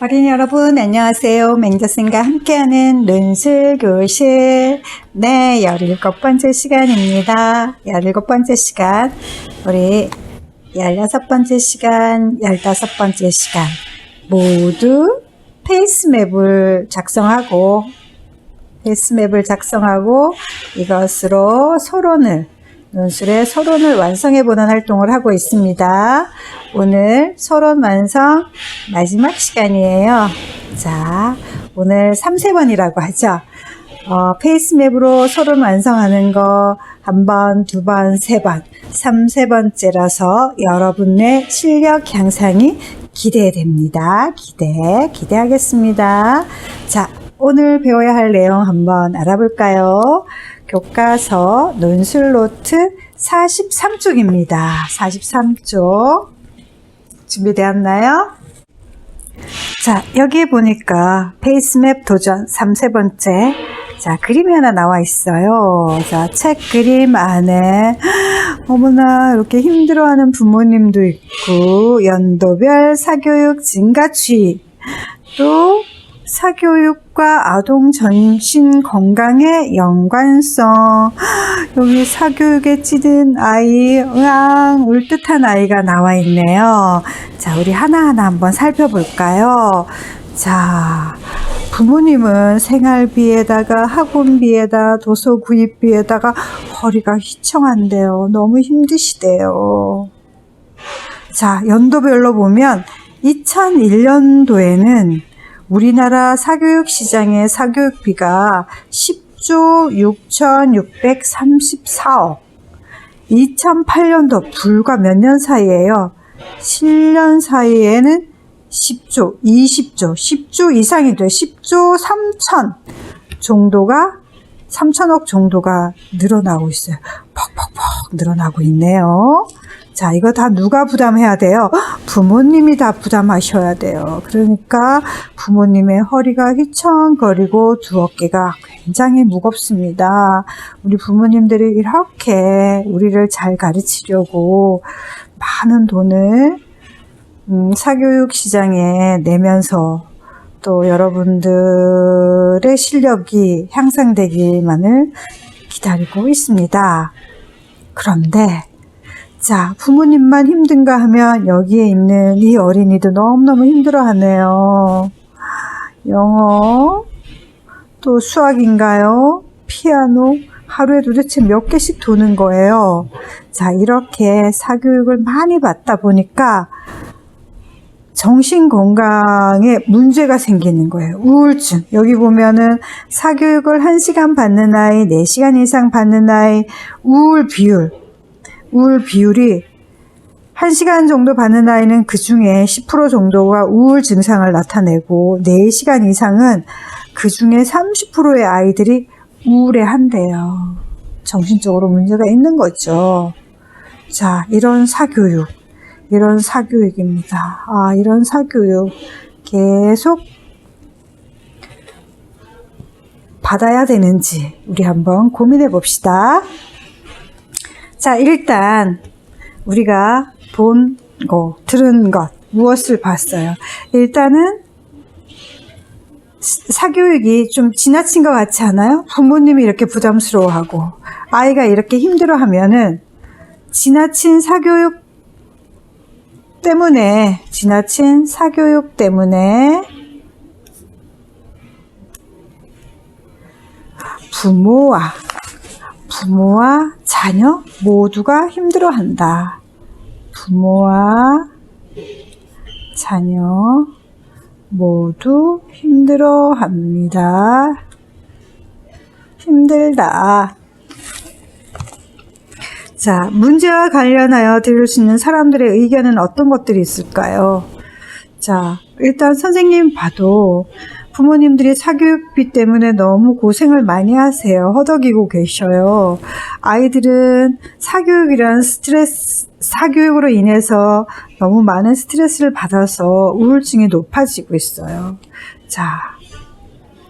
어린이 여러분 안녕하세요. 맹자쌤과 함께하는 논술교실 17번째 시간입니다. 17번째 시간 우리 16번째 시간 15번째 시간 모두 페이스맵을 작성하고 이것으로 논술의 서론을 완성해보는 활동을 하고 있습니다. 오늘 서론 완성 마지막 시간이에요. 자, 오늘 3세번이라고 하죠. 페이스맵으로 서론 완성하는 거 한 번, 두 번, 세 번, 3세번째라서 여러분의 실력 향상이 기대됩니다. 기대하겠습니다. 자, 오늘 배워야 할 내용 한번 알아볼까요? 교과서 논술노트 43쪽입니다. 43쪽. 준비되었나요? 자, 여기 보니까 페이스맵 도전 3세번째. 자, 그림이 하나 나와 있어요. 자, 책 그림 안에 어머나 이렇게 힘들어하는 부모님도 있고 연도별 사교육 증가추이 또 사교육과 아동 정신 건강의 연관성. 여기 사교육에 찌든 아이, 울 듯한 아이가 나와 있네요. 자, 우리 하나하나 한번 살펴볼까요? 자, 부모님은 생활비에다가 학원비에다 도서 구입비에다가 허리가 휘청한대요. 너무 힘드시대요. 자, 연도별로 보면 2001년도에는 우리나라 사교육 시장의 사교육비가 10조 6,634억. 2008년도 불과 몇 년 사이에요. 7년 사이에는 10조, 20조, 10조 이상이 돼요. 10조 3천억 정도가 늘어나고 있어요. 퍽퍽퍽 늘어나고 있네요. 자, 이거 다 누가 부담해야 돼요? 부모님이 다 부담하셔야 돼요. 그러니까 부모님의 허리가 휘청거리고 두 어깨가 굉장히 무겁습니다. 우리 부모님들이 이렇게 우리를 잘 가르치려고 많은 돈을 사교육 시장에 내면서 또 여러분들의 실력이 향상되기만을 기다리고 있습니다. 그런데 자, 부모님만 힘든가 하면 여기에 있는 이 어린이도 너무너무 힘들어하네요. 영어, 또 수학인가요? 피아노, 하루에 도대체 몇 개씩 도는 거예요. 자, 이렇게 사교육을 많이 받다 보니까 정신건강에 문제가 생기는 거예요. 우울증. 여기 보면은 사교육을 1시간 받는 아이, 4시간 이상 받는 아이, 우울 비율이 1시간 정도 받는 아이는 그 중에 10% 정도가 우울 증상을 나타내고 4시간 이상은 그 중에 30%의 아이들이 우울해 한대요. 정신적으로 문제가 있는 거죠. 자, 이런 사교육입니다. 이런 사교육 계속 받아야 되는지 우리 한번 고민해 봅시다. 자, 일단 우리가 본 거, 들은 것, 무엇을 봤어요? 일단은 사교육이 좀 지나친 것 같지 않아요? 부모님이 이렇게 부담스러워하고 아이가 이렇게 힘들어하면은 지나친 사교육 때문에 부모와 자녀 모두가 힘들어한다. 부모와 자녀 모두 힘들어합니다. 힘들다. 자, 문제와 관련하여 들을 수 있는 사람들의 의견은 어떤 것들이 있을까요? 자, 일단 선생님 봐도 부모님들이 사교육비 때문에 너무 고생을 많이 하세요. 허덕이고 계셔요. 아이들은 사교육으로 인해서 너무 많은 스트레스를 받아서 우울증이 높아지고 있어요. 자,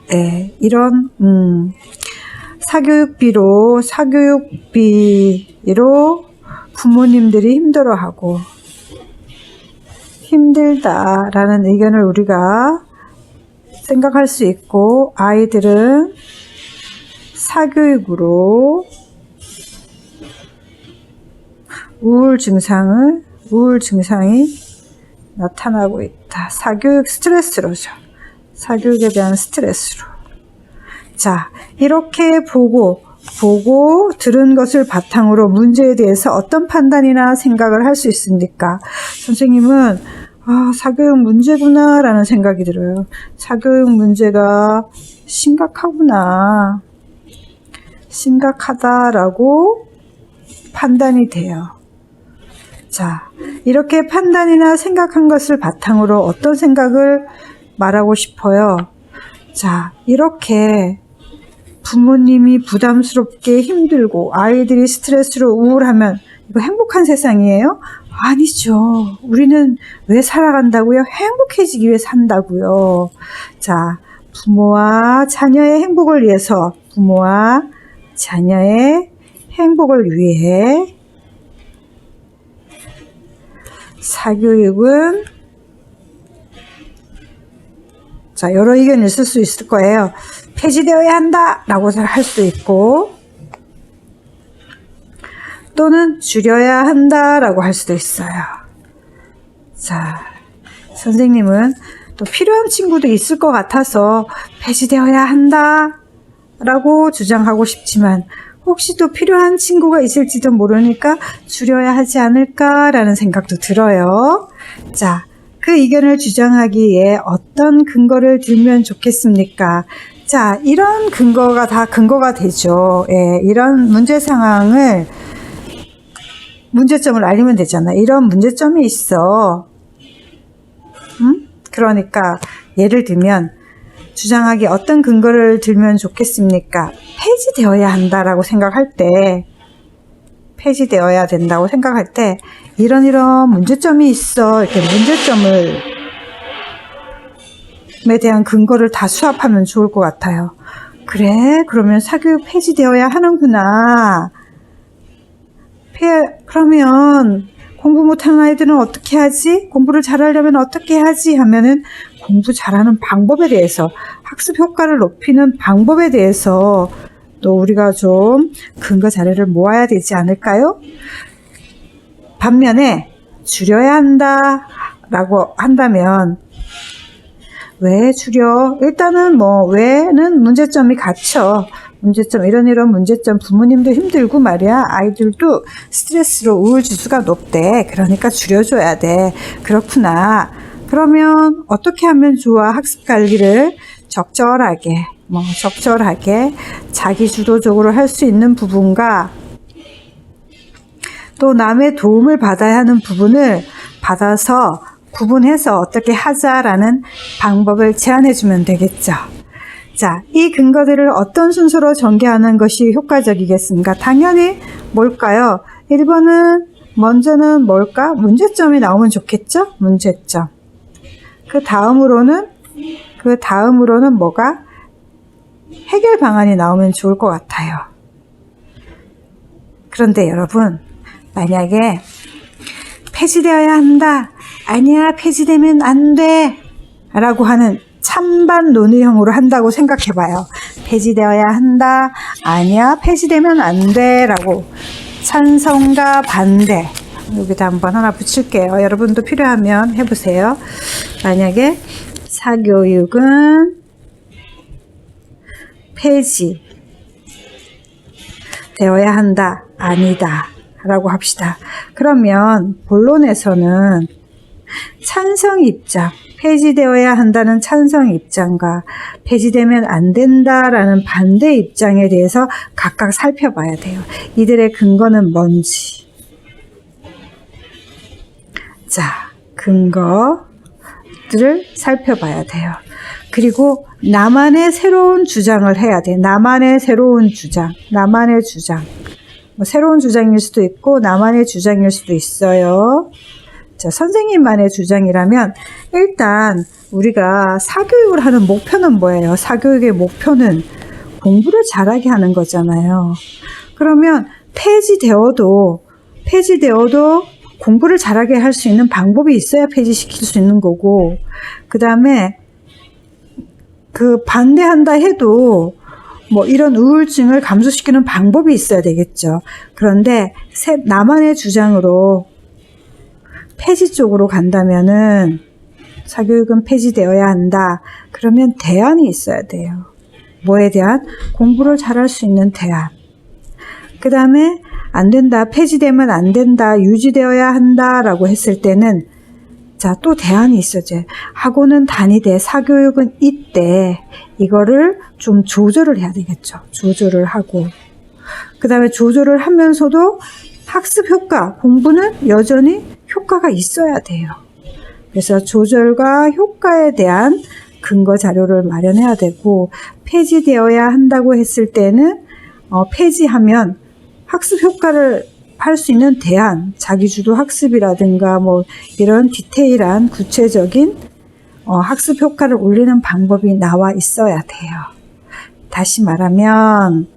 네, 이런 사교육비로 부모님들이 힘들어하고 힘들다라는 의견을 우리가 생각할 수 있고, 아이들은 사교육으로 우울 증상이 나타나고 있다. 사교육 스트레스로죠. 사교육에 대한 스트레스로. 자, 이렇게 보고 들은 것을 바탕으로 문제에 대해서 어떤 판단이나 생각을 할 수 있습니까? 선생님은 사교육 문제구나 라는 생각이 들어요. 사교육 문제가 심각하구나, 심각하다라고 판단이 돼요. 자, 이렇게 판단이나 생각한 것을 바탕으로 어떤 생각을 말하고 싶어요? 자, 이렇게 부모님이 부담스럽게 힘들고 아이들이 스트레스로 우울하면 이거 행복한 세상이에요? 아니죠. 우리는 왜 살아간다고요? 행복해지기 위해 산다고요. 자, 부모와 자녀의 행복을 위해서, 부모와 자녀의 행복을 위해 사교육은, 자, 여러 의견이 있을 수 있을 거예요. 폐지되어야 한다 라고 할 수도 있고, 또는 줄여야 한다 라고 할 수도 있어요. 자, 선생님은 또 필요한 친구도 있을 것 같아서 폐지되어야 한다 라고 주장하고 싶지만, 혹시 또 필요한 친구가 있을지도 모르니까 줄여야 하지 않을까라는 생각도 들어요. 자, 그 의견을 주장하기에 어떤 근거를 들면 좋겠습니까? 자, 이런 근거가 다 근거가 되죠. 예, 이런 문제 상황을, 문제점을 알리면 되잖아. 이런 문제점이 있어. 그러니까 예를 들면 주장하기 어떤 근거를 들면 좋겠습니까? 폐지되어야 한다라고 생각할 때, 폐지되어야 된다고 생각할 때 이런 문제점이 있어. 이렇게 문제점에 대한 근거를 다 수합하면 좋을 것 같아요. 그래, 그러면 사교육 폐지되어야 하는구나. 그러면 공부 못하는 아이들은 어떻게 하지? 공부를 잘하려면 어떻게 하지? 하면은 공부 잘하는 방법에 대해서, 학습 효과를 높이는 방법에 대해서 또 우리가 좀 근거 자료를 모아야 되지 않을까요? 반면에 줄여야 한다라고 한다면, 왜 줄여? 일단은 왜는 문제점이 갇혀. 문제점, 이런 문제점, 부모님도 힘들고 말이야. 아이들도 스트레스로 우울 지수가 높대. 그러니까 줄여줘야 돼. 그렇구나. 그러면 어떻게 하면 좋아? 학습 관리를 적절하게 자기 주도적으로 할 수 있는 부분과 또 남의 도움을 받아야 하는 부분을 받아서 구분해서 어떻게 하자라는 방법을 제안해 주면 되겠죠. 자, 이 근거들을 어떤 순서로 전개하는 것이 효과적이겠습니까? 당연히 뭘까요? 1번은, 먼저는 뭘까? 문제점이 나오면 좋겠죠? 문제점. 그 다음으로는 뭐가? 해결 방안이 나오면 좋을 것 같아요. 그런데 여러분, 만약에 폐지되어야 한다, 아니야 폐지되면 안 돼 라고 하는 찬반 논의형으로 한다고 생각해봐요. 폐지되어야 한다, 아니야 폐지되면 안 돼 라고 찬성과 반대, 여기다 한번 하나 붙일게요. 여러분도 필요하면 해보세요. 만약에 사교육은 폐지되어야 한다, 아니다 라고 합시다. 그러면 본론에서는 찬성 입장, 폐지되어야 한다는 찬성 입장과 폐지되면 안 된다라는 반대 입장에 대해서 각각 살펴봐야 돼요. 이들의 근거는 뭔지. 자, 근거들을 살펴봐야 돼요. 그리고 나만의 새로운 주장을 해야 돼. 나만의 새로운 주장. 새로운 주장일 수도 있고 나만의 주장일 수도 있어요. 자, 선생님만의 주장이라면 일단 우리가 사교육을 하는 목표는 뭐예요? 사교육의 목표는 공부를 잘하게 하는 거잖아요. 그러면 폐지되어도 공부를 잘하게 할 수 있는 방법이 있어야 폐지시킬 수 있는 거고, 그 다음에 그 반대한다 해도 뭐 이런 우울증을 감소시키는 방법이 있어야 되겠죠. 그런데 나만의 주장으로 폐지 쪽으로 간다면은 사교육은 폐지되어야 한다. 그러면 대안이 있어야 돼요. 뭐에 대한? 공부를 잘할 수 있는 대안. 그 다음에 안 된다, 폐지되면 안 된다, 유지되어야 한다 라고 했을 때는 자, 또 대안이 있어야지. 학원은 다니되 사교육은 있대. 이거를 좀 조절을 해야 되겠죠. 조절을 하고. 그 다음에 조절을 하면서도 학습 효과, 공부는 여전히 효과가 있어야 돼요. 그래서 조절과 효과에 대한 근거 자료를 마련해야 되고, 폐지되어야 한다고 했을 때는 폐지하면 학습 효과를 할 수 있는 대안, 자기주도 학습이라든가 뭐 이런 디테일한 구체적인 학습 효과를 올리는 방법이 나와 있어야 돼요. 다시 말하면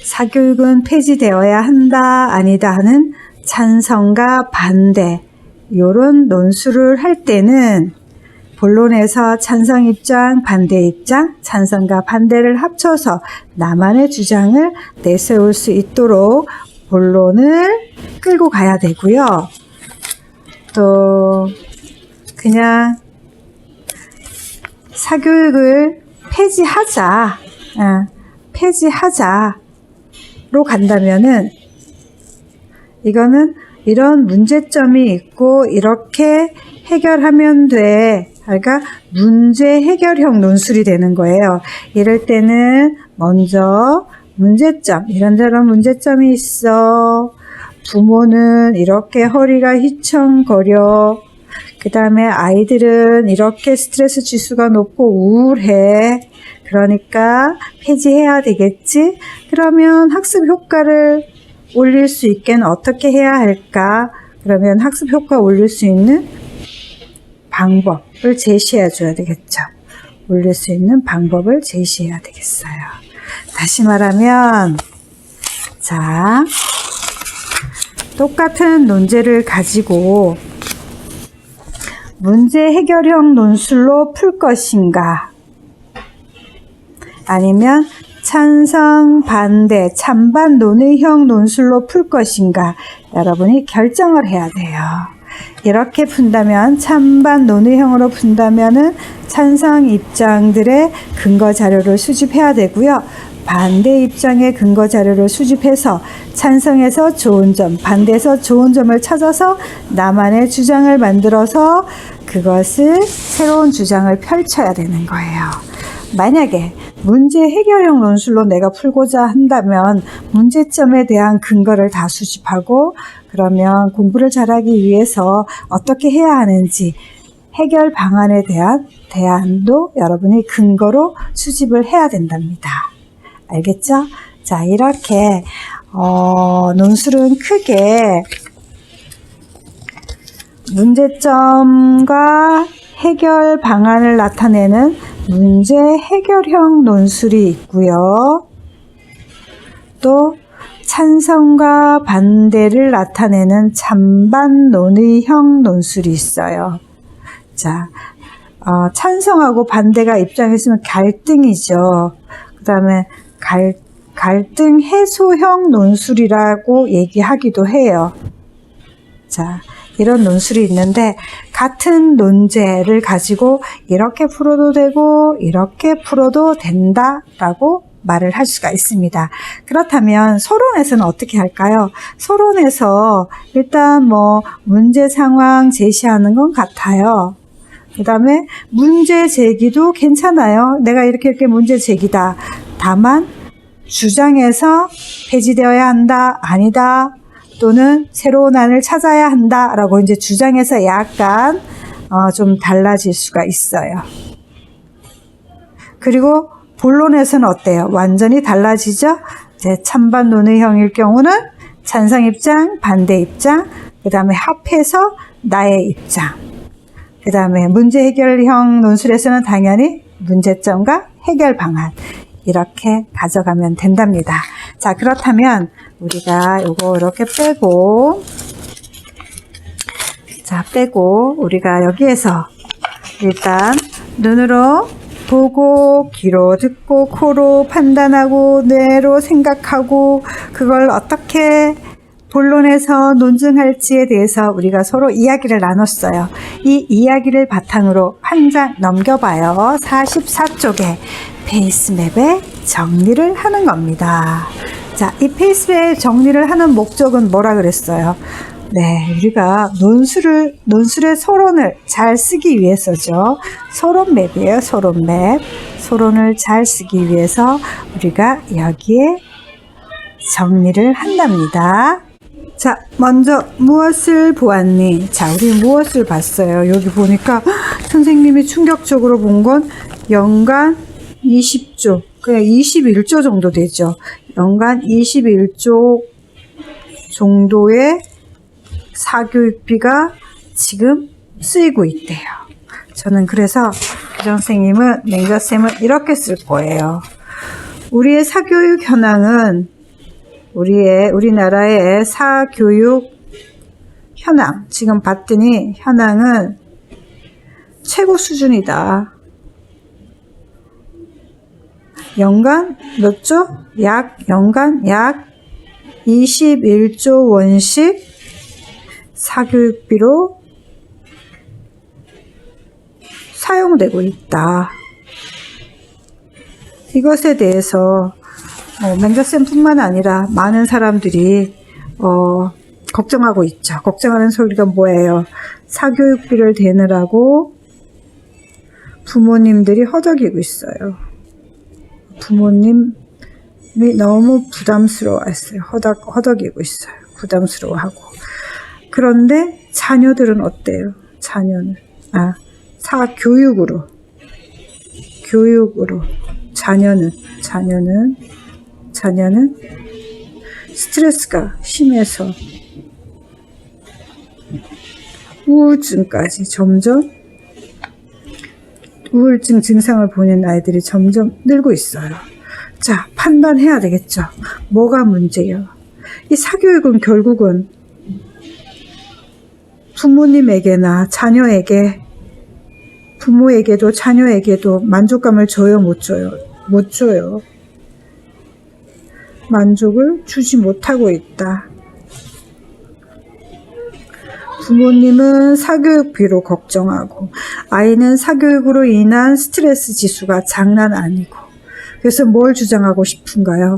사교육은 폐지되어야 한다, 아니다 하는 찬성과 반대, 이런 논술을 할 때는 본론에서 찬성 입장, 반대 입장, 찬성과 반대를 합쳐서 나만의 주장을 내세울 수 있도록 본론을 끌고 가야 되고요. 또 그냥 사교육을 폐지하자로 간다면은 이거는 이런 문제점이 있고 이렇게 해결하면 돼. 그러니까 문제 해결형 논술이 되는 거예요. 이럴 때는 먼저 문제점, 이런저런 문제점이 있어. 부모는 이렇게 허리가 휘청거려. 그 다음에 아이들은 이렇게 스트레스 지수가 높고 우울해. 그러니까 폐지해야 되겠지? 그러면 학습 효과를 올릴 수 있게는 어떻게 해야 할까? 그러면 학습 효과 올릴 수 있는 방법을 제시해 줘야 되겠죠. 올릴 수 있는 방법을 제시해야 되겠어요. 다시 말하면, 자, 똑같은 논제를 가지고 문제 해결형 논술로 풀 것인가, 아니면 찬성, 반대, 찬반 논의형 논술로 풀 것인가, 여러분이 결정을 해야 돼요. 이렇게 푼다면, 찬반 논의형으로 푼다면은 찬성 입장들의 근거 자료를 수집해야 되고요. 반대 입장의 근거 자료를 수집해서 찬성에서 좋은 점, 반대에서 좋은 점을 찾아서 나만의 주장을 만들어서 그것을 새로운 주장을 펼쳐야 되는 거예요. 만약에 문제 해결형 논술로 내가 풀고자 한다면 문제점에 대한 근거를 다 수집하고, 그러면 공부를 잘하기 위해서 어떻게 해야 하는지 해결 방안에 대한 대안도 여러분이 근거로 수집을 해야 된답니다. 알겠죠? 자, 이렇게 논술은 크게 문제점과 해결 방안을 나타내는 문제 해결형 논술이 있고요. 또 찬성과 반대를 나타내는 찬반 논의형 논술이 있어요. 자, 찬성하고 반대가 입장에 있으면 갈등이죠. 그 다음에 갈등 해소형 논술이라고 얘기하기도 해요. 자, 이런 논술이 있는데 같은 논제를 가지고 이렇게 풀어도 되고 이렇게 풀어도 된다라고 말을 할 수가 있습니다. 그렇다면 서론에서는 어떻게 할까요? 서론에서 일단 뭐 문제 상황 제시하는 건 같아요. 그 다음에 문제 제기도 괜찮아요. 내가 이렇게 문제 제기다. 다만 주장에서 폐지되어야 한다, 아니다, 또는 새로운 안을 찾아야 한다 라고 이제 주장에서 약간 좀 달라질 수가 있어요. 그리고 본론에서는 어때요? 완전히 달라지죠? 이제 찬반 논의형일 경우는 찬성 입장, 반대 입장, 그 다음에 합해서 나의 입장, 그 다음에 문제 해결형 논술에서는 당연히 문제점과 해결 방안, 이렇게 가져가면 된답니다. 자, 그렇다면 우리가 요거 이렇게 빼고 자, 빼고 우리가 여기에서 일단 눈으로 보고, 귀로 듣고, 코로 판단하고, 뇌로 생각하고, 그걸 어떻게 본론에서 논증할지에 대해서 우리가 서로 이야기를 나눴어요. 이 이야기를 바탕으로 한 장 넘겨봐요. 44쪽에 페이스맵에 정리를 하는 겁니다. 자, 이 페이스맵 정리를 하는 목적은 뭐라 그랬어요? 네, 우리가 논술의 서론을 잘 쓰기 위해서죠. 서론맵이에요, 서론맵. 서론을 잘 쓰기 위해서 우리가 여기에 정리를 한답니다. 자, 먼저 무엇을 보았니? 자, 우리 무엇을 봤어요? 여기 보니까 선생님이 충격적으로 본 건 연간 20조, 그냥 21조 정도 되죠. 연간 21조 정도의 사교육비가 지금 쓰이고 있대요. 저는 그래서 교장 선생님은 맹자쌤은 이렇게 쓸 거예요. 우리의 사교육 현황은 우리나라의 사교육 현황, 지금 봤더니 현황은 최고 수준이다. 연간 몇 조? 연간 약 21조 원씩 사교육비로 사용되고 있다. 이것에 대해서 맹자쌤뿐만 아니라 많은 사람들이 걱정하고 있죠. 걱정하는 소리가 뭐예요? 사교육비를 대느라고 부모님들이 허덕이고 있어요. 부모님이 너무 부담스러워했어요. 허덕이고 있어요. 부담스러워하고. 그런데 자녀들은 어때요? 자녀는 사교육으로 자녀는 스트레스가 심해서 우울증까지 우울증 증상을 보이는 아이들이 점점 늘고 있어요. 자, 판단해야 되겠죠. 뭐가 문제예요? 이 사교육은 결국은 부모님에게나 자녀에게, 부모에게도 자녀에게도 만족감을 줘요, 못 줘요? 못 줘요. 만족을 주지 못하고 있다. 부모님은 사교육비로 걱정하고 아이는 사교육으로 인한 스트레스 지수가 장난 아니고, 그래서 뭘 주장하고 싶은가요?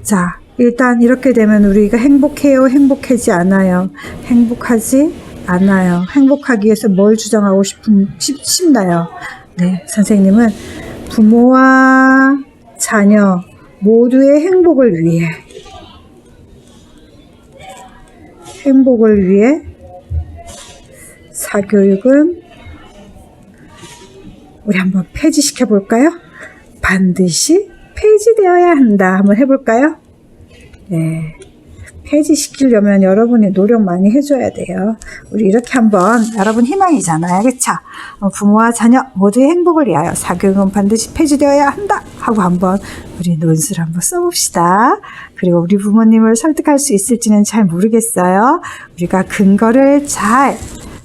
자, 일단 이렇게 되면 우리가 행복해요? 행복하지 않아요? 행복하지 않아요. 행복하기 위해서 뭘 주장하고 싶나요? 네, 선생님은 부모와 자녀 모두의 행복을 위해 사교육은 우리 한번 폐지시켜 볼까요? 반드시 폐지되어야 한다. 한번 해볼까요? 네. 폐지시키려면 여러분이 노력 많이 해줘야 돼요. 우리 이렇게 한번, 여러분 희망이잖아요. 그쵸? 부모와 자녀 모두의 행복을 위하여 사교육은 반드시 폐지되어야 한다 하고 한번 우리 논술 한번 써봅시다. 그리고 우리 부모님을 설득할 수 있을지는 잘 모르겠어요. 우리가 근거를 잘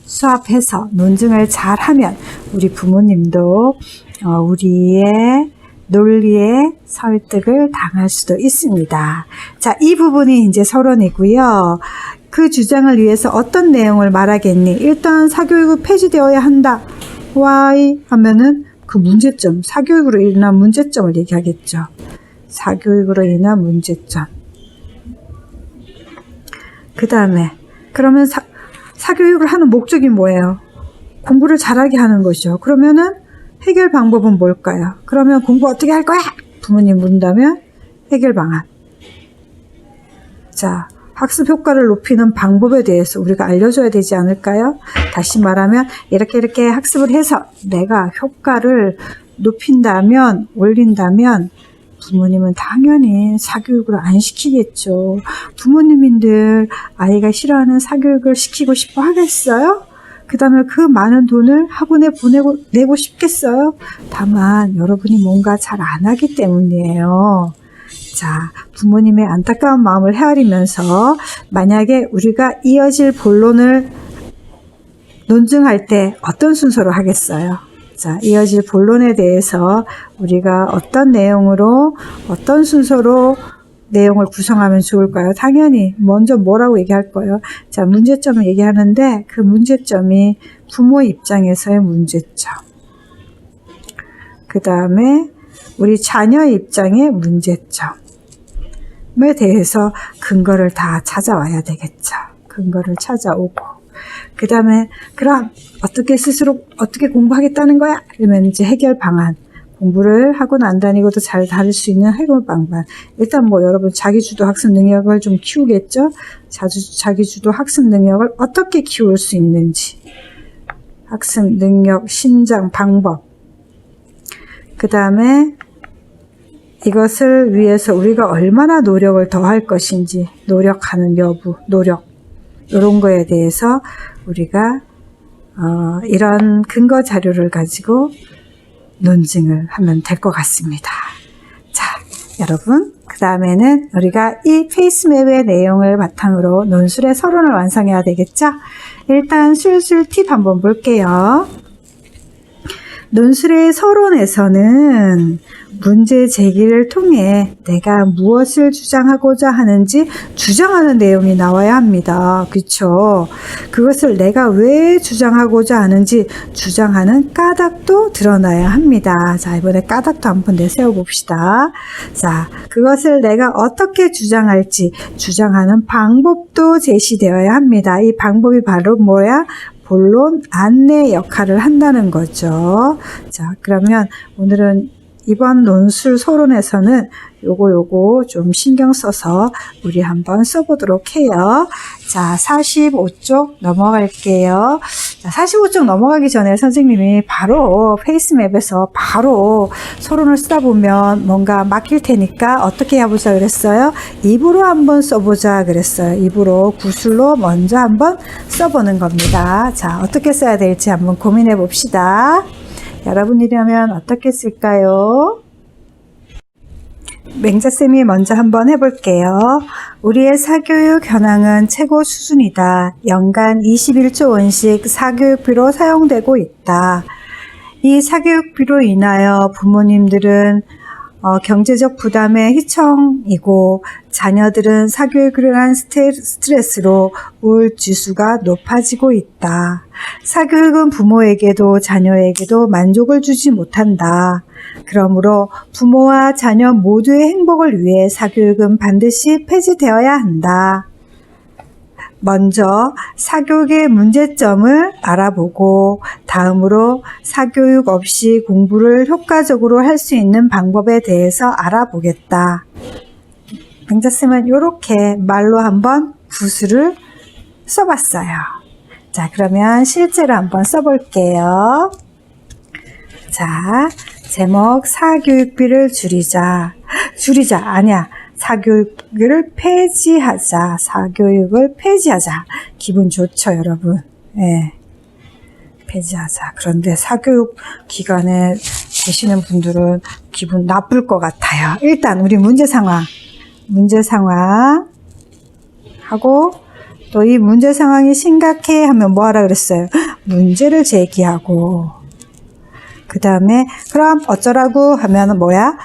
수합해서 논증을 잘 하면 우리 부모님도 우리의 논리에 설득을 당할 수도 있습니다. 자, 이 부분이 이제 서론이고요. 그 주장을 위해서 어떤 내용을 말하겠니? 일단 사교육은 폐지되어야 한다. Why? 하면은 그 문제점, 사교육으로 인한 문제점을 얘기하겠죠. 사교육으로 인한 문제점. 그 다음에 그러면 사교육을 하는 목적이 뭐예요? 공부를 잘하게 하는 것이죠. 그러면은 해결 방법은 뭘까요? 그러면 공부 어떻게 할 거야? 부모님 묻는다면 해결 방안. 자, 학습 효과를 높이는 방법에 대해서 우리가 알려줘야 되지 않을까요? 다시 말하면 이렇게 학습을 해서 내가 효과를 높인다면, 올린다면 부모님은 당연히 사교육을 안 시키겠죠. 부모님인들 아이가 싫어하는 사교육을 시키고 싶어 하겠어요? 그 다음에 그 많은 돈을 학원에 내고 싶겠어요? 다만 여러분이 뭔가 잘 안 하기 때문이에요. 자, 부모님의 안타까운 마음을 헤아리면서 만약에 우리가 이어질 본론을 논증할 때 어떤 순서로 하겠어요? 자, 이어질 본론에 대해서 우리가 어떤 내용으로, 어떤 순서로 내용을 구성하면 좋을까요? 당연히 먼저 뭐라고 얘기할 거예요? 자, 문제점을 얘기하는데 그 문제점이 부모 입장에서의 문제점. 그 다음에 우리 자녀 입장의 문제점에 대해서 근거를 다 찾아와야 되겠죠. 근거를 찾아오고. 그 다음에 그럼 어떻게 스스로 어떻게 공부하겠다는 거야? 이러면 이제 해결 방안. 공부를 하고 난 다니고도 잘 다룰 수 있는 해결 방안. 일단 뭐 여러분 자기주도 학습 능력을 좀 키우겠죠? 자기주도 학습 능력을 어떻게 키울 수 있는지. 학습 능력, 신장, 방법. 그 다음에 이것을 위해서 우리가 얼마나 노력을 더 할 것인지, 노력하는 여부, 노력. 이런 거에 대해서 우리가 이런 근거 자료를 가지고 논증을 하면 될 것 같습니다. 자, 여러분, 그 다음에는 우리가 이 페이스맵의 내용을 바탕으로 논술의 서론을 완성해야 되겠죠? 일단 술술 팁 한번 볼게요. 논술의 서론에서는 문제 제기를 통해 내가 무엇을 주장하고자 하는지 주장하는 내용이 나와야 합니다. 그렇죠? 그것을 내가 왜 주장하고자 하는지 주장하는 까닭도 드러나야 합니다. 자, 이번에 까닭도 한번 내세워 봅시다. 자, 그것을 내가 어떻게 주장할지 주장하는 방법도 제시되어야 합니다. 이 방법이 바로 뭐야? 본론 안내 역할을 한다는 거죠. 자, 그러면 오늘은 이번 논술 서론에서는 요거 좀 신경 써서 우리 한번 써보도록 해요. 자, 45쪽 넘어갈게요. 자, 45쪽 넘어가기 전에 선생님이 바로 페이스맵에서 바로 서론을 쓰다 보면 뭔가 막힐 테니까 어떻게 해보자 그랬어요? 입으로 한번 써보자 그랬어요. 입으로 구술로 먼저 한번 써보는 겁니다. 자, 어떻게 써야 될지 한번 고민해 봅시다. 여러분이라면 어떻게 쓸까요? 맹자쌤이 먼저 한번 해볼게요. 우리의 사교육 현황은 최고 수준이다. 연간 21조 원씩 사교육비로 사용되고 있다. 이 사교육비로 인하여 부모님들은 경제적 부담의 휘청이고 자녀들은 사교육을 한 스트레스로 우울지수가 높아지고 있다. 사교육은 부모에게도 자녀에게도 만족을 주지 못한다. 그러므로 부모와 자녀 모두의 행복을 위해 사교육은 반드시 폐지되어야 한다. 먼저 사교육의 문제점을 알아보고 다음으로 사교육 없이 공부를 효과적으로 할 수 있는 방법에 대해서 알아보겠다. 맹자쌤은 이렇게 말로 한번 구술을 써봤어요. 자, 그러면 실제로 한번 써볼게요. 자, 제목 사교육비를 줄이자. 아니야. 사교육을 폐지하자. 사교육을 폐지하자. 기분 좋죠, 여러분? 예. 폐지하자. 그런데 사교육 기관에 계시는 분들은 기분 나쁠 것 같아요. 일단 우리 문제 상황 하고 또 이 문제 상황이 심각해 하면 뭐 하라 그랬어요? 문제를 제기하고 그 다음에 그럼 어쩌라고 하면 뭐야?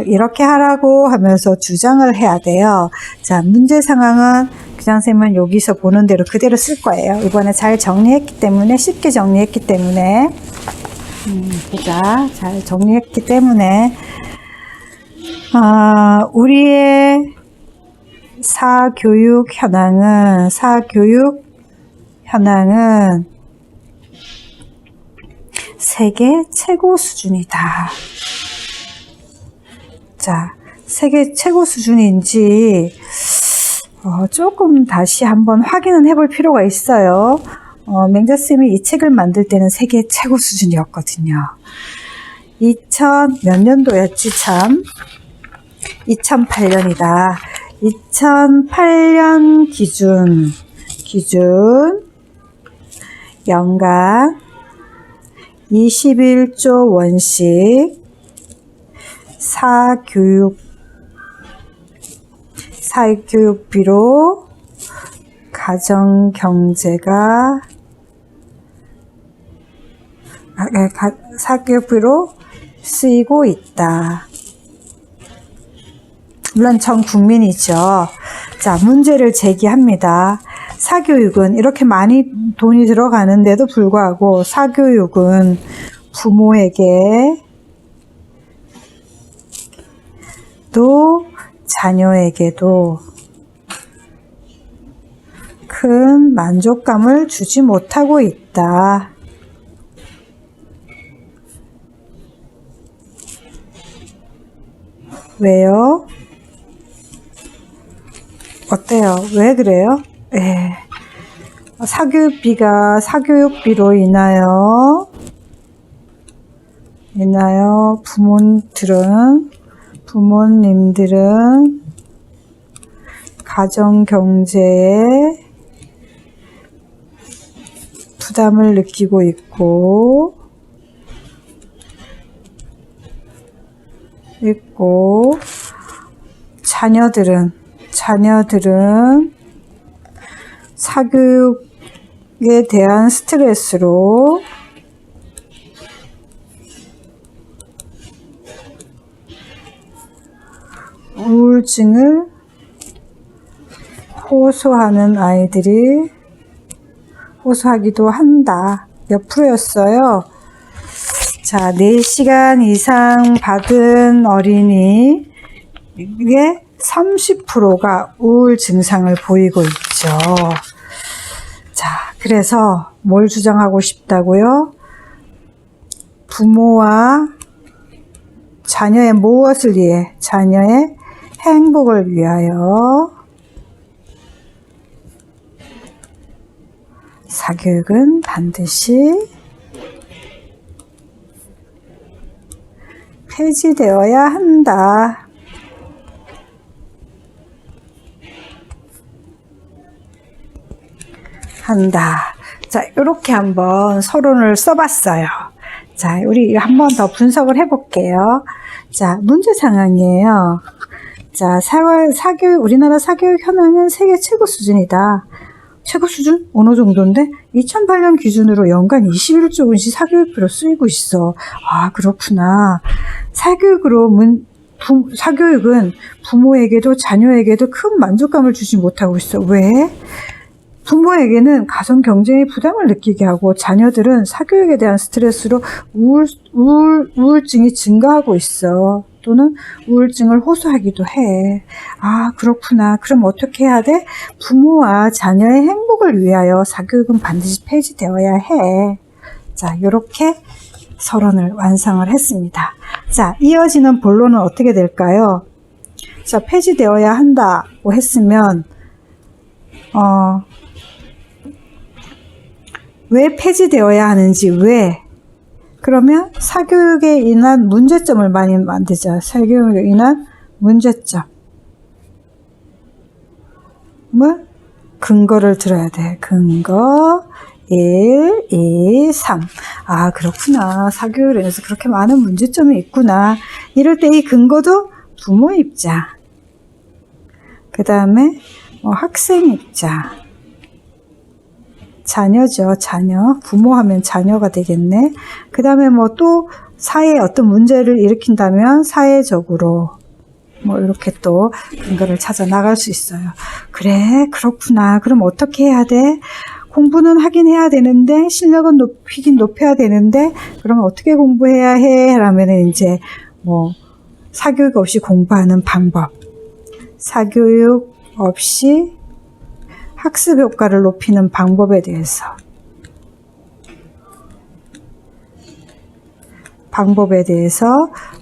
이렇게 하라고 하면서 주장을 해야 돼요. 자, 문제 상황은 교장선생님은 여기서 보는 대로 그대로 쓸 거예요. 이번에 잘 정리했기 때문에, 쉽게 정리했기 때문에, 보자. 잘 정리했기 때문에, 우리의 사교육 현황은 세계 최고 수준이다. 자, 세계 최고 수준인지 조금 다시 한번 확인은 해볼 필요가 있어요. 맹자쌤이 이 책을 만들 때는 세계 최고 수준이었거든요. 2000 몇 년도였지 참. 2008년이다. 2008년 기준 연간 21조 원씩 사교육비로 가정경제가 사교육비로 쓰이고 있다. 물론 전 국민이죠. 자, 문제를 제기합니다. 사교육은 이렇게 많이 돈이 들어가는데도 불구하고 사교육은 부모에게 또 자녀에게도 큰 만족감을 주지 못하고 있다. 왜요? 어때요? 왜 그래요? 사교육비로 인하여 부모님들은 가정경제에 부담을 느끼고 있고 자녀들은 사교육에 대한 스트레스로 우울증을 호소하기도 한다. 몇 프로였어요? 자, 4시간 이상 받은 어린이의 30%가 우울 증상을 보이고 있죠. 자, 그래서 뭘 주장하고 싶다고요? 부모와 자녀의 무엇을 위해? 자녀의 행복을 위하여 사교육은 반드시 폐지되어야 한다. 자, 이렇게 한번 서론을 써봤어요. 자, 우리 한번 더 분석을 해볼게요. 자, 문제 상황이에요. 자, 우리나라 사교육 현황은 세계 최고 수준이다. 최고 수준? 어느 정도인데? 2008년 기준으로 연간 21조 원씩 사교육비로 쓰이고 있어. 아, 그렇구나. 사교육은 부모에게도 자녀에게도 큰 만족감을 주지 못하고 있어. 왜? 부모에게는 가정 경쟁의 부담을 느끼게 하고 자녀들은 사교육에 대한 스트레스로 우울증이 증가하고 있어. 또는 우울증을 호소하기도 해. 아, 그렇구나. 그럼 어떻게 해야 돼? 부모와 자녀의 행복을 위하여 사교육은 반드시 폐지되어야 해. 자, 이렇게 서론을 완성을 했습니다. 자, 이어지는 본론은 어떻게 될까요? 자, 폐지되어야 한다고 했으면 왜 폐지되어야 하는지, 왜? 그러면 사교육에 인한 문제점을 많이 만들자. 사교육에 인한 문제점. 근거를 들어야 돼. 근거 1, 2, 3. 아, 그렇구나. 사교육에 인해서 그렇게 많은 문제점이 있구나. 이럴 때 이 근거도 부모 입장. 그 다음에 학생 입장. 자녀죠, 자녀. 부모하면 자녀가 되겠네. 그 다음에 또 사회에 어떤 문제를 일으킨다면 사회적으로 이렇게 또 근거를 찾아 나갈 수 있어요. 그래, 그렇구나. 그럼 어떻게 해야 돼? 공부는 하긴 해야 되는데, 실력은 높여야 되는데, 그러면 어떻게 공부해야 해? 라면은 이제 사교육 없이 공부하는 방법. 사교육 없이 학습 효과를 높이는 방법에 대해서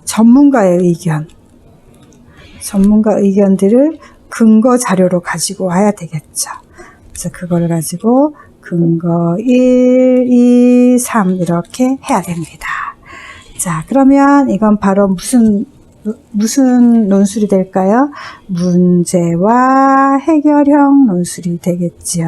전문가의 의견들을 근거 자료로 가지고 와야 되겠죠. 그래서 그걸 가지고 근거 1, 2, 3 이렇게 해야 됩니다. 자, 그러면 이건 바로 무슨 논술이 될까요? 문제와 해결형 논술이 되겠죠.